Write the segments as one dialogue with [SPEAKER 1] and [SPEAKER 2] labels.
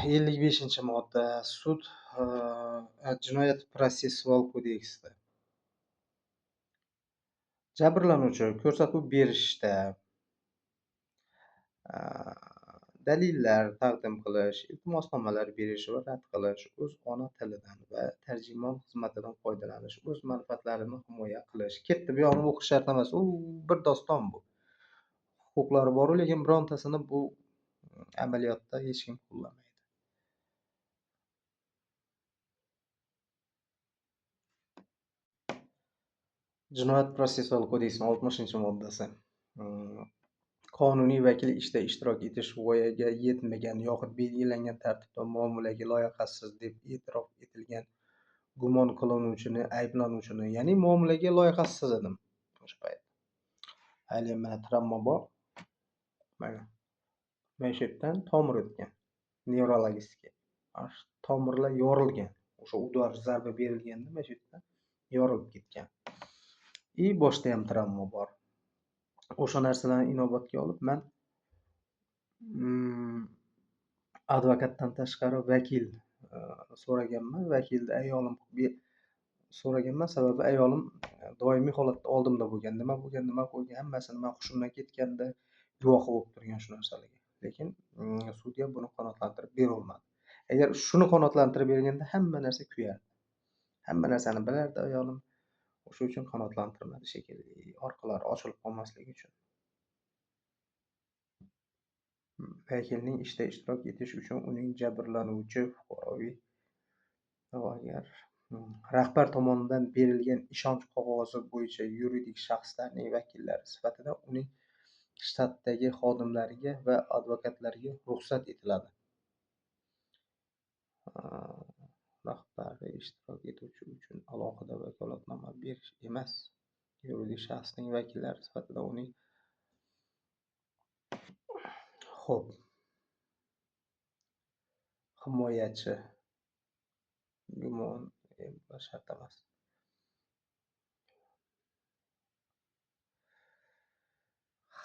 [SPEAKER 1] 55-modda sud jinoyat protsessual kodeksida jabrlanuvchi ko'rsatuv berishda dalillar taqdim qilish, iltimosnomalar berish va rad qilish, o'z ona tilidan va tarjimon xizmatidan foydalanish, o'z manfaatlarini himoya qilish. Ketdi, bu yoqni o'qish shart emas. U bir doston bu. Huquqlari bor, lekin birontasini bu amaliyotda hech kim qo'llamaydi. Jinoyat protsessual kodeksining 60-moddasi. Qonuniy vakil ishda ishtirok etish voyaga yetmagan yoxud belgilangan tartibda muomalaga loyiqasiz deb e'tirof etilgan gumon qilinuvchini, ayblanuvchini, ya'ni muomalaga loyiqasiz edim o'sha payt. Hali mana travma bor. Mana shu yerdan tomir o'tgan. Nevrologistka. Tomirlar yorilgan. O'sha udar zarba berilganda mana shu yerdan yorilib ketgan. Boshda ham travma bor. O'sha narsalarni inobatga olib men advokatdan tashqari vakil so'raganman. Vakilni ayolim so'raganman, sababi ayolim doimiy holatda oldimda bo'lgan. Nima bo'lgan, hammasini men hushimdan ketganda guvohi bo'lib turgan shu narsalarga. Lekin sudya buni qanoatlantirib bera olmadi. Agar shuni qanoatlantirib berganda hamma narsa kuyardi. Hamma narsani bilardi ayolim. O'sha uchun qanoatlantirmadi shekilli. Orqalari ochilib qolmasligi uchun. Vakilning ishda ishtirok etish uchun uning jabrlanuvchi fuqaroviy agar rahbar tomonidan berilgan ishonch qog'ozi bo'yicha yuridik shaxslarning vakillari sifatida uning shtatdagi xodimlariga va advokatlariga ruxsat etiladi. Rahbari ishtirok etuvchi uchun alohida vakolatnoma berish emas, yuridik shaxsning vakillari sifatida uning himoyachi gumon shart emas.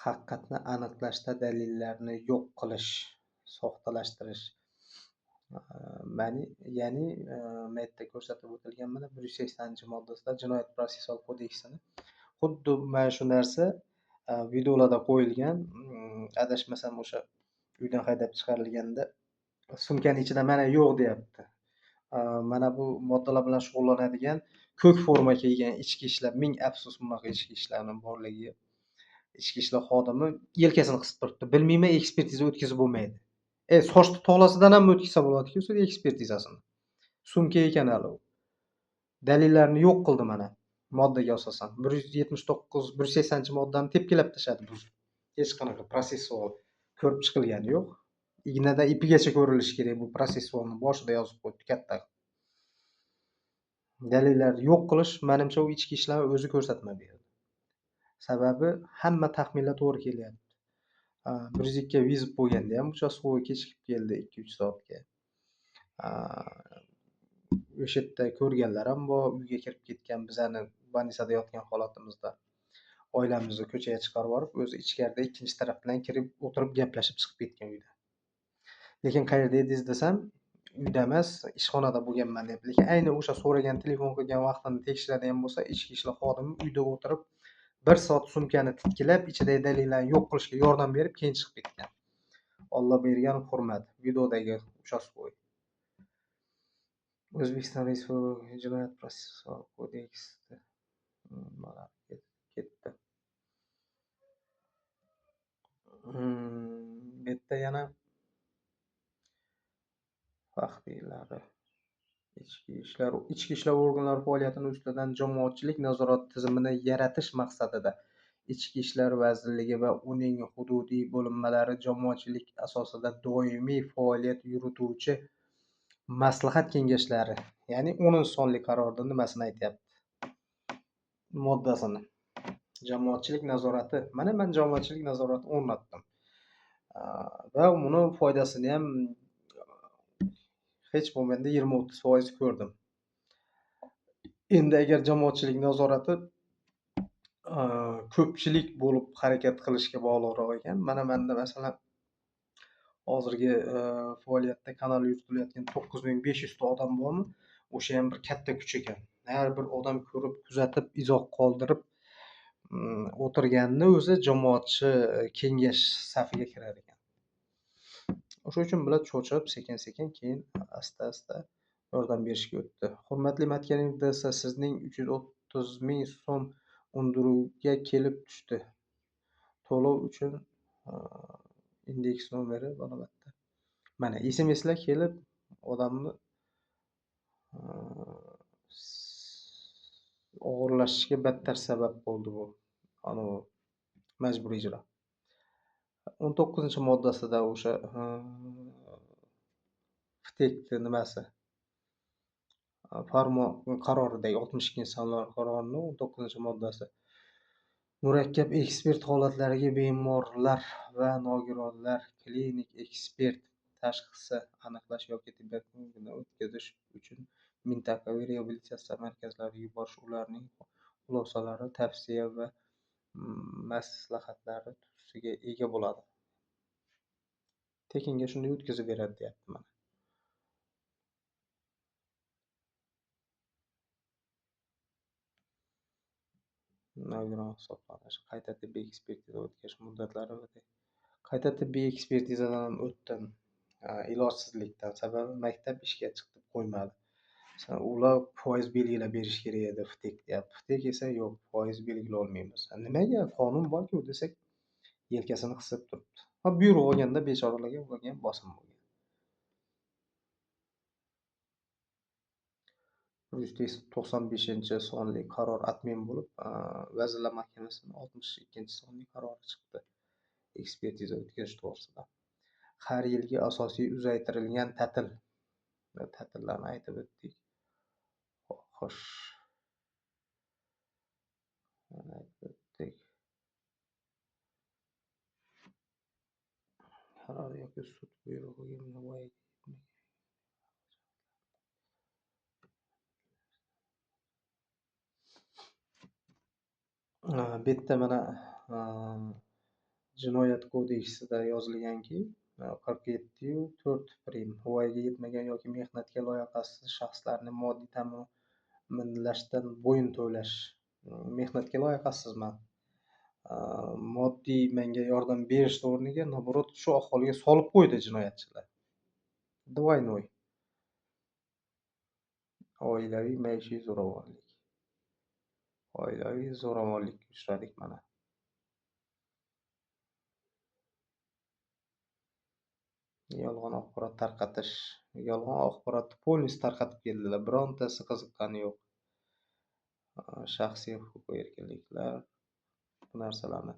[SPEAKER 1] Haqiqatni aniqlashda dalillarni yo'q qilish, soxtalashtirish. Ya'ni bu yerda ko'rsatib o'tilgan mana 180-moddasida Jinoyat protsessual kodeksini xuddi mana shu narsa videolarda qo'yilgan. Adashmasam o'sha uydan haydab chiqarilganda sumkaning ichida mana yo'q deyapti. Mana bu moddalar bilan shug'ullanadigan ko'k forma kiygan ichki ishlar, ming afsus bunaqa ichki ishlarning borligiga. Ichki ishlar xodimi yelkasini qisib turibdi. Bilmayman, ekspertiza o'tkazib bo'lmaydi. Sochni tolasidan ham o'tkazsa bo'ladi-ku sud ekspertizasini. Sumka ekan hali u. Dalillarni yo'q qildi mana moddaga asosan. 179, 180-moddani tepkilab tashladi bu. Hech qanaqa protsessual ko'rib chiqilgani yo'q. Ignada ipigacha ko'rilishi kerak bu protsessualni boshida yozib qo'yibdi katta. Dalillarni yo'q qilish menimcha u ichki ishlar o'zi ko'rsatma berdi. Sababi hamma taxminlar to'g'ri kelyapti. 102 vizit bo'lganda ham uchastkavoy kechikib keldi 2-3 soatga. O'sha yerda ko'rganlar ham bor, uyga kirib ketgan, bizani больницада yotgan holatimizda oilamizni ko'chaga chiqarib yuborib, o'zi ichkarida ikkinchi taraf bilan kirib o'tirib gaplashib chiqib ketgan uyda. Lekin qayerda edingiz desam, uyda emas, ishxonada bo'lganman deb. Lekin ayni o'sha so'ragan, telefon qilgan vaqtini tekshiradigan bo'lsa, ichki ishlar xodimi uyda o'tirib 1 soat sumkani titkilab, ichidagi dalillarni yo'q qilishga yordam berib, keyin chiqib ketgan. Alloh bergan hurmat. Videodagi uchastkavoy. O'zbekiston Respublikasi Jinoyat protsessual kodeksida ketdi. Bu yerda yana faxriylari ichki ishlar organlari faoliyatini ustidan jamoatchilik nazorati tizimini yaratish maqsadida Ichki ishlar vazirligi va uning hududiy bo'linmalari jamoatchilik asosida doimiy faoliyat yurituvchi maslahat kengashlari, ya'ni 10-sonli qarorda nimasini aytyapti? Moddasini. Jamoatchilik nazorati. Mana men jamoatchilik nazorati o'rnatdim. Va uni foydasini ham hech bo'lmaganda 20-30% ko'rdim. Endi agar jamoatchilik nazorati ko'pchilik bo'lib harakat qilishga bog'liqroq ekan, mana menda masalan hozirgi faoliyatda kanal yuritilayotgan 9500 ta odam bormi? O'sha ham bir katta kuch ekan. Har bir odam ko'rib, kuzatib, izoh qoldirib o'tirganni o'zi jamoatchi kengash safiga kirar ekan. O'sha uchun bular cho'chib, sekin-sekin keyin asta-asta yordam berishga o'tdi. Hurmatli Matkarimov DS, sizning 330 ming so'm undiruga kelib tushdi. To'lov uchun indeks nomeri barobatda. Mana SMSlar kelib odamni og'irlashishiga battar sabab bo'ldi bu. Majburiy ijro. 19-moddasida o'sha FTEKni nimasi? Farmon qaroridagi 62-sonli qarorning 19-moddasi murakkab ekspert holatlariga bemorlar va nogironlar klinik ekspert tashxisi aniqlash yoki tibbiyot ko'rigini o'tkazish uchun mintaqaviy reabilitatsiya markazlariga yuborish ularning xulosalari, tavsiya va maslahatlari xususiga ega bo'ladi. Tekinga shunday o'tkazib beradi, deyapti mana. Nogiron hisoblanish, qayta tibbiy ekspertiza o'tkazish muddatlari qayta tibbiy ekspertizadan ham o'tdim. Ilojsizlikdan, sababi maktab ishga chiq deb qo'ymadi. Ular foiz belgilab berish kerak edi, FTEK deyapti. FTEK esa yo'q, foiz belgilay olmaymiz. Nimaga? Qonun bor-ku desak, yelkasini qisib turibdi. Buyruq olganda bechoralarga bo'lgan bosim bo'lgan. 195-sonli qaror admin bo'lib, Vazirlar Mahkamasining 62-sonli qarori chiqdi. Ekspertiza o'tkazish to'g'risida. Har yilgi asosiy uzaytirilgan ta'tillarni aytib o'tdik. Xo'sh. Qaror yoki sud buyrug'iga bu yerda mana Jinoyat kodeksida yozilganki, 47-4 prim voyaga yetmagan yoki mehnatga layoqatsiz shaxslarni moddiy ta'minlashdan bo'yin tovlash. Mehnatga layoqatsizman. Moddiy menga yordam berish o'rniga naborot shu aholiga solib qo'ydi jinoyatchilar. Двойной. Oilaviy maishiy zo'ravonlik. Oilaviy zo'ravonlikka uchradik mana. Yolg'on axborot tarqatish. Yolg'on axborotni polnis tarqatib keldilar. Birontasi qiziqqani yo'q. Shaxsiy huquq va erkinliklar bu narsalarni